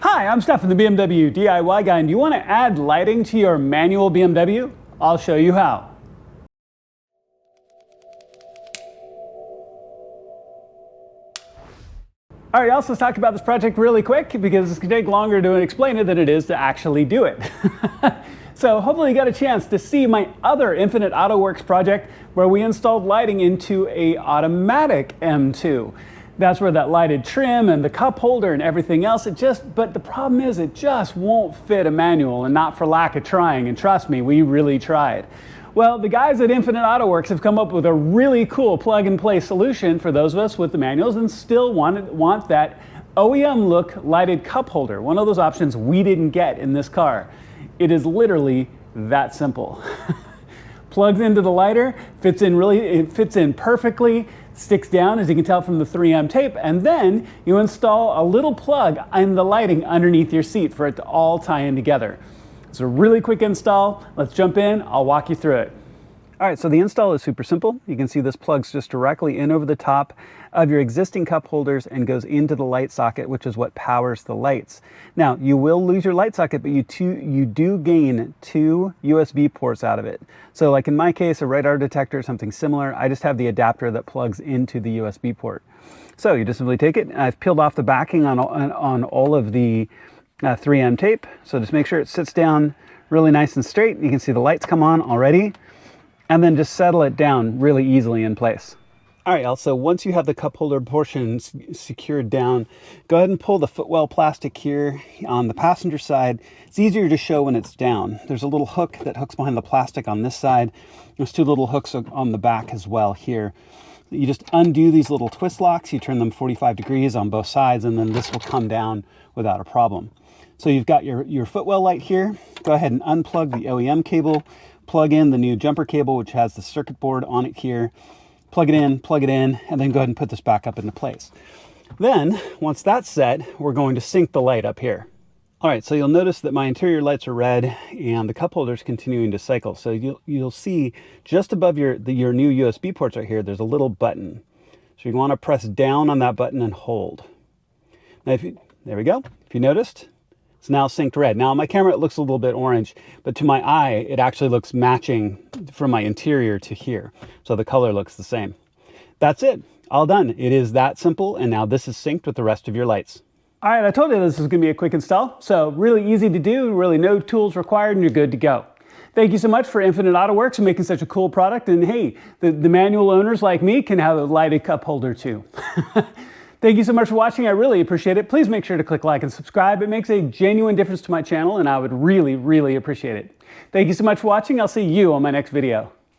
Hi, I'm Stefan, the BMW DIY guy, and do you want to add lighting to your manual BMW? I'll show you how. All right, let's talk about this project really quick because it's going to take longer to explain it than it is to actually do it. So hopefully you got a chance to see my other Infinite Autowerks project where we installed lighting into a automatic M2. That's where that lighted trim and the cup holder and everything else, but the problem is it just won't fit a manual, and not for lack of trying, and trust me, we really tried. Well, the guys at Infinite Autowerks have come up with a really cool plug-and-play solution for those of us with the manuals and still want that OEM look lighted cup holder, one of those options we didn't get in this car. It is literally that simple. Plugs into the lighter, it fits in perfectly, sticks down as you can tell from the 3M tape, and then you install a little plug in the lighting underneath your seat for it to all tie in together. It's a really quick install. Let's jump in, I'll walk you through it. All right, so the install is super simple. You can see this plugs just directly in over the top of your existing cup holders and goes into the light socket, which is what powers the lights. Now, you will lose your light socket, but you do gain two USB ports out of it. So like in my case, a radar detector, something similar, I just have the adapter that plugs into the USB port. So you just simply take it, and I've peeled off the backing on all of the 3M tape. So just make sure it sits down really nice and straight. You can see the lights come on already. And then just settle it down really easily in place. All right, also, once you have the cup holder portion secured down, go ahead and pull the Footwell plastic here on the passenger side. It's easier to show when it's down. There's a little hook that hooks behind the plastic on this side. There's two little hooks on the back as well here. You just undo these little twist locks, you turn them 45 degrees on both sides, and then this will come down without a problem. So you've got your Footwell light here. Go ahead and unplug the OEM cable. Plug in the new jumper cable, which has the circuit board on it here. Plug it in, and then go ahead and put this back up into place. Then, once that's set, we're going to sync the light up here. All right, so you'll notice that my interior lights are red and the cup holder is continuing to cycle. So you'll see just above your new USB ports right here, there's a little button. So you want to press down on that button and hold. Now, there we go. If you noticed, it's now synced red. Now on my camera it looks a little bit orange, but to my eye it actually looks matching from my interior to here. So the color looks the same. That's it. All done. It is that simple, and now this is synced with the rest of your lights. All right, I told you this was going to be a quick install, so really easy to do, really no tools required, and you're good to go. Thank you so much for Infinite Autowerks and making such a cool product, and hey, the manual owners like me can have a lighted cup holder too. Thank you so much for watching. I really appreciate it. Please make sure to click like and subscribe. It makes a genuine difference to my channel, and I would really, really appreciate it. Thank you so much for watching. I'll see you on my next video.